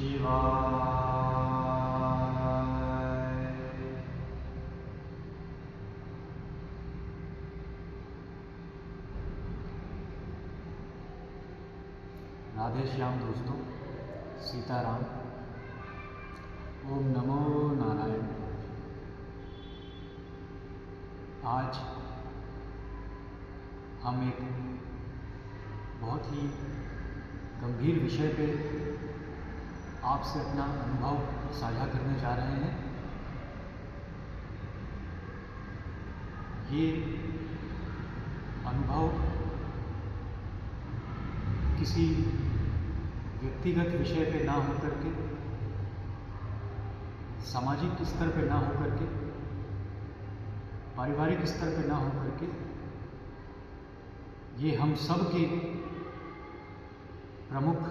शिवाय। राधे श्याम दोस्तों, सीताराम। ओम नमो नारायण। आज हम एक बहुत ही गंभीर विषय पे आपसे अपना अनुभव साझा करने जा रहे हैं। ये अनुभव किसी व्यक्तिगत विषय पे ना हो करके, सामाजिक स्तर पे ना हो करके, पारिवारिक स्तर पे ना हो करके, ये हम सब के प्रमुख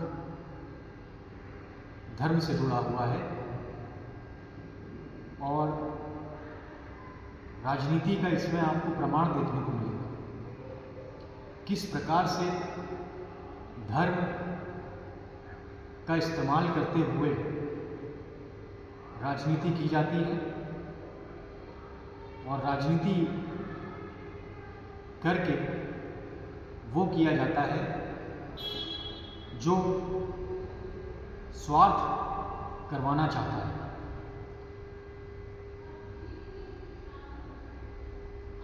धर्म से जुड़ा हुआ है और राजनीति का इसमें आपको प्रमाण देखने को मिलेगा। किस प्रकार से धर्म का इस्तेमाल करते हुए राजनीति की जाती है और राजनीति करके वो किया जाता है जो स्वार्थ करवाना चाहता है।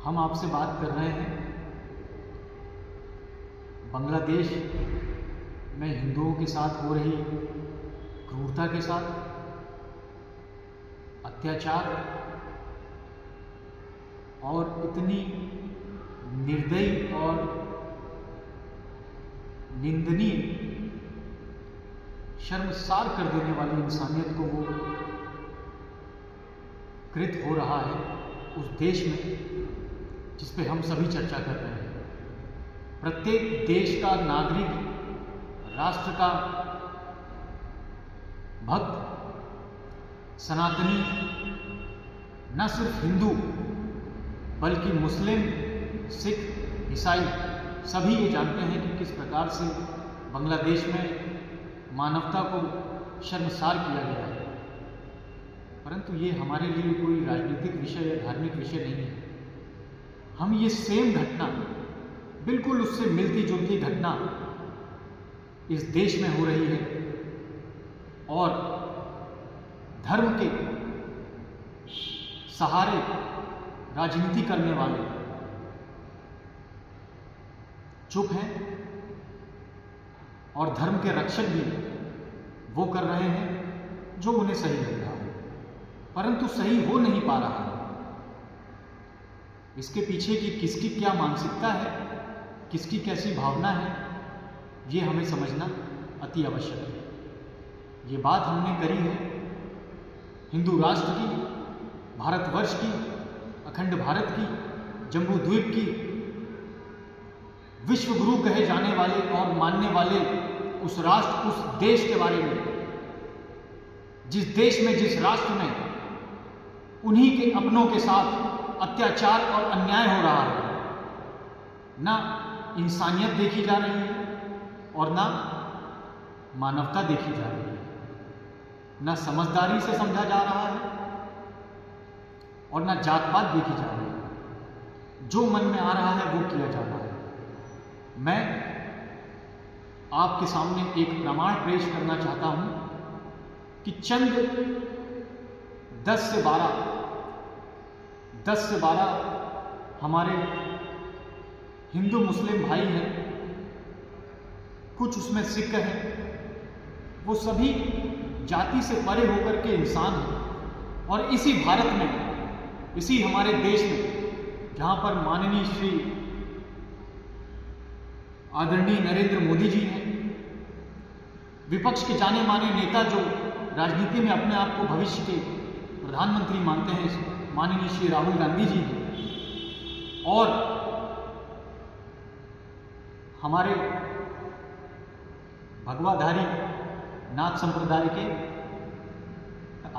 हम आपसे बात कर रहे हैं बांग्लादेश में हिंदुओं के साथ हो रही क्रूरता के साथ, अत्याचार और इतनी निर्दयी और निंदनीय, शर्मसार कर देने वाली इंसानियत को वो कृत हो रहा है उस देश में जिस पे हम सभी चर्चा कर रहे हैं। प्रत्येक देश का नागरिक, राष्ट्र का भक्त, सनातनी, न सिर्फ हिंदू बल्कि मुस्लिम, सिख, ईसाई सभी ये जानते हैं कि किस प्रकार से बांग्लादेश में मानवता को शर्मसार किया गया है। परंतु ये हमारे लिए कोई राजनीतिक विषय या धार्मिक विषय नहीं है। हम ये सेम घटना, बिल्कुल उससे मिलती जुलती घटना इस देश में हो रही है और धर्म के सहारे राजनीति करने वाले चुप हैं और धर्म के रक्षक भी वो कर रहे हैं जो उन्हें सही लग रहा है, परंतु सही हो नहीं पा रहा है। इसके पीछे की किसकी क्या मानसिकता है, किसकी कैसी भावना है, ये हमें समझना अति आवश्यक है। ये बात हमने करी है हिंदू राष्ट्र की, भारतवर्ष की, अखंड भारत की, जम्बू द्वीप की, विश्व गुरु कहे जाने वाले और मानने वाले उस राष्ट्र, उस देश के बारे में, जिस देश में, जिस राष्ट्र में उन्हीं के अपनों के साथ अत्याचार और अन्याय हो रहा है। ना इंसानियत देखी जा रही है और ना मानवता देखी जा रही है, ना समझदारी से समझा जा रहा है और ना जात पात देखी जा रही है। जो मन में आ रहा है वो किया जा रहा है। मैं आपके सामने एक प्रमाण पेश करना चाहता हूं कि चंद 10 से 12 हमारे हिंदू मुस्लिम भाई हैं, कुछ उसमें सिख हैं, वो सभी जाति से परे होकर के इंसान हैं और इसी भारत में, इसी हमारे देश में, जहां पर माननीय श्री आदरणीय नरेंद्र मोदी जी हैं, विपक्ष के जाने माने नेता जो राजनीति में अपने आप को भविष्य के प्रधानमंत्री मानते हैं, माननीय श्री राहुल गांधी जी हैं, और हमारे भगवाधारी नाथ संप्रदाय के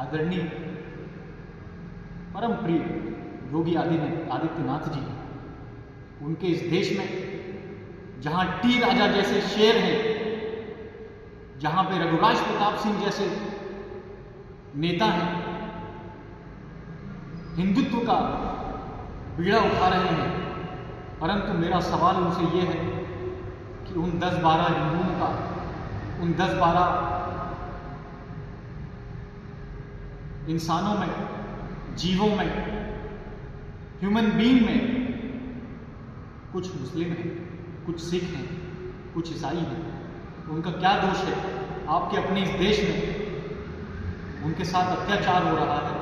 आदरणीय परम प्रिय योगी आदित्यनाथ जी, उनके इस देश में जहां टी राजा जैसे शेर हैं, जहां पे रघुराज प्रताप सिंह जैसे नेता हैं, हिंदुत्व का बीड़ा उठा रहे हैं, परंतु मेरा सवाल उनसे ये है कि उन 10-12 हिंदुओं का, उन 10-12 इंसानों में, जीवों में, ह्यूमन बीइंग में कुछ मुस्लिम हैं, कुछ सिख हैं, कुछ ईसाई हैं, उनका क्या दोष है? आपके अपने इस देश में उनके साथ अत्याचार हो रहा है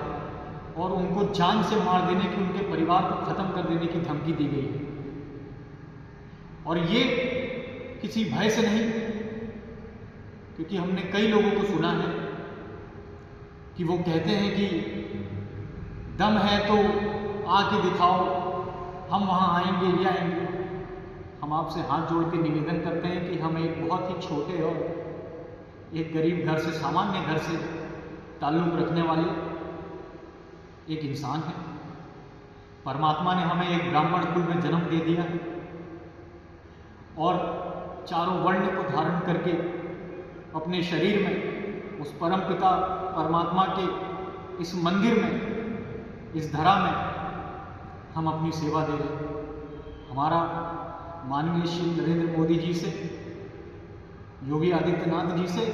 और उनको जान से मार देने की, उनके परिवार को खत्म कर देने की धमकी दी गई है। और ये किसी भय से नहीं, क्योंकि हमने कई लोगों को सुना है कि वो कहते हैं कि दम है तो आके दिखाओ, हम वहाँ आएंगे, ये आएंगे। हम आपसे हाथ जोड़ के निवेदन करते हैं कि हम एक बहुत ही छोटे और एक गरीब घर से, सामान्य घर से ताल्लुक़ रखने वाले एक इंसान है। परमात्मा ने हमें एक ब्राह्मण कुल में जन्म दे दिया है और चारों वर्ण को धारण करके अपने शरीर में उस परमपिता परमात्मा के इस मंदिर में, इस धरा में हम अपनी सेवा दे रहे हैं। हमारा माननीय श्री नरेंद्र मोदी जी से, योगी आदित्यनाथ जी से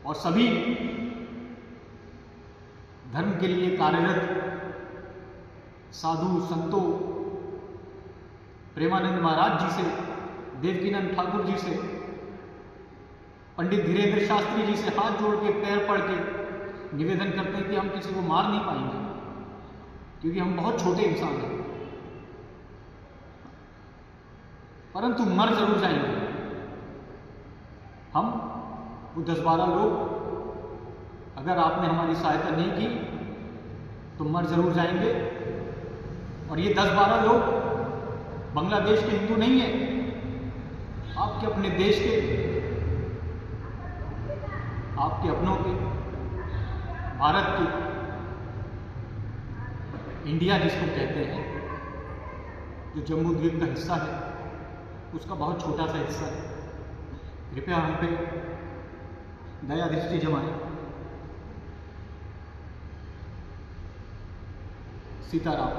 और सभी धर्म के लिए कार्यरत साधु संतों, प्रेमानंद महाराज जी से, देवकीनंद ठाकुर जी से, पंडित धीरेन्द्र शास्त्री जी से हाथ जोड़ के, पैर पड़ के निवेदन करते हैं कि हम किसी को मार नहीं पाएंगे, क्योंकि हम बहुत छोटे इंसान हैं, परंतु मर जरूर जाएंगे। हम वो 10-12 लोग, अगर आपने हमारी सहायता नहीं की तो मर जरूर जाएंगे। और ये 10-12 लोग बांग्लादेश के हिंदू नहीं है, आपके अपने देश के, आपके अपनों के, भारत के, इंडिया जिसको कहते हैं, जो जम्मू द्वीप का हिस्सा है, उसका बहुत छोटा सा हिस्सा है। कृपया हम पे दया दृष्टि जमाएं। सीताराम।